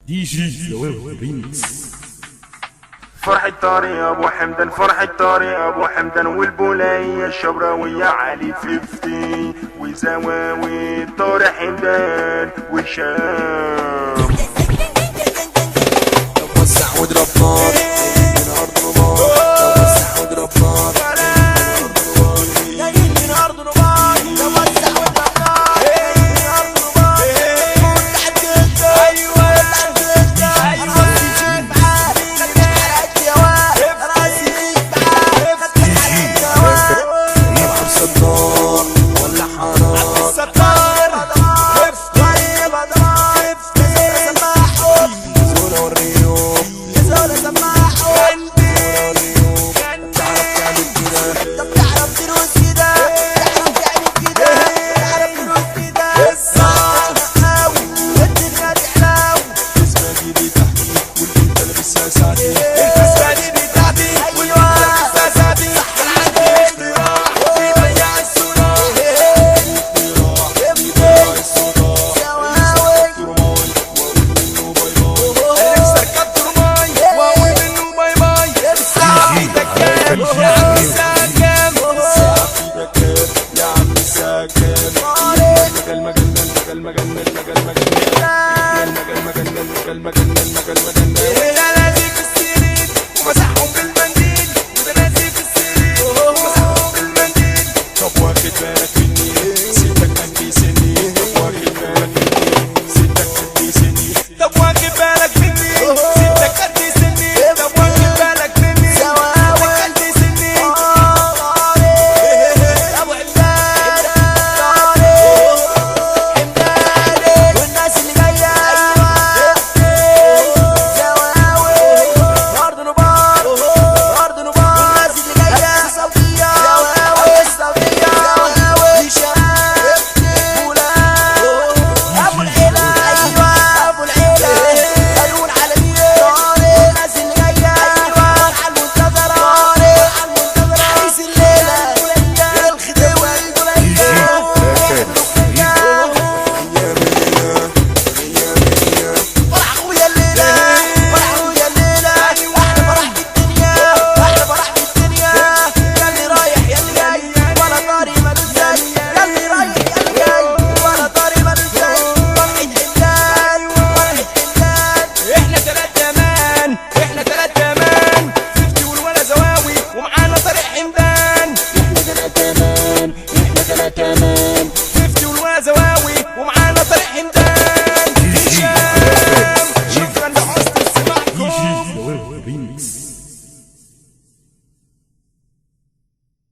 دي جي زواوي ريميكس. فرح الطريق ابو حمدان، فرح الطريق ابو حمدان، والبولية الشبراوية علي 50 وزواوي طارق حمدان وشام. وسع واضرب نار من ارض نار، وسع واضرب نار جايين من ارض نار، وسع واضرب نار من ارض نار. موت تحت جلدك، ايوه انا راسي معاك، خدت يا واد راسي معاك، خدت يا واد. طبعا صدار ولا حرام ستار طيب اضرب سماحهم زولا والريوم زولا سماحهم تعرف تعمل كده، طب تعرف تروس كده، تعرف تعمل كده، تعرف تروس كده. الصعب قوي الدنيا تحلاوي، الفسبة دي بتاعتي واللي انت لابسها ساعتي، الفسبة دي بتاعتي واللي انت لابسها ساعتي. انا عندي اختراع في بياع الصراع، اختراع في بياع الصراع. زواوي ترماي واقول منه باي باي، اكسر ترماي واقول منه باي باي. الساعة في دكان يا عم ساكن، الساعة في دكان يا عم ساكن. المجال مجنن، المجال مجنن، المجال مجنن، المجال مجنن. ده نازل في السرير ومسحهم بالمنديل، وده نازل في السرير ومسحهم بالمنديل. طب واخد بالك مني ستك قد سني، طب واخد بالك مني ستك قد سني، طب واخد بالك مني ستك قد سني، طب واخد بالك مني ستك قد سني. ابو حمدان حمدان والناس اللي جايه زواوي ارض نبار، ارض نبار والناس اللي جايه صوتيه زواوي الصوتيه زواوي شباب فلان ابو العيله. ايوه ابو العيله قانون عالميه والناس اللي جايه على المنتظره، على المنتظره عريس الليله الخديوي فرح اخويا الليله، فرح اخويا الليله، احلى فرح في الدنيا، احلى فرح في الدنيا. يا اللي رايح يا اللي جاي ولا طاري مالوش زي، يا اللي رايح يا اللي جاي ولا طاري مالوش زي. فرحة حمدان، فرحة حمدان. احنا تلاتة مان، احنا تلاتة مان، 50 والولا زواوي ومعانا طارق حمدان. احنا تلاتة مان، احنا تلاتة مان، 50 والولا زواوي ومعانا طارق حمدان. هشام شكرا لحسن دي استماعكم. جي زواوي ريميكس.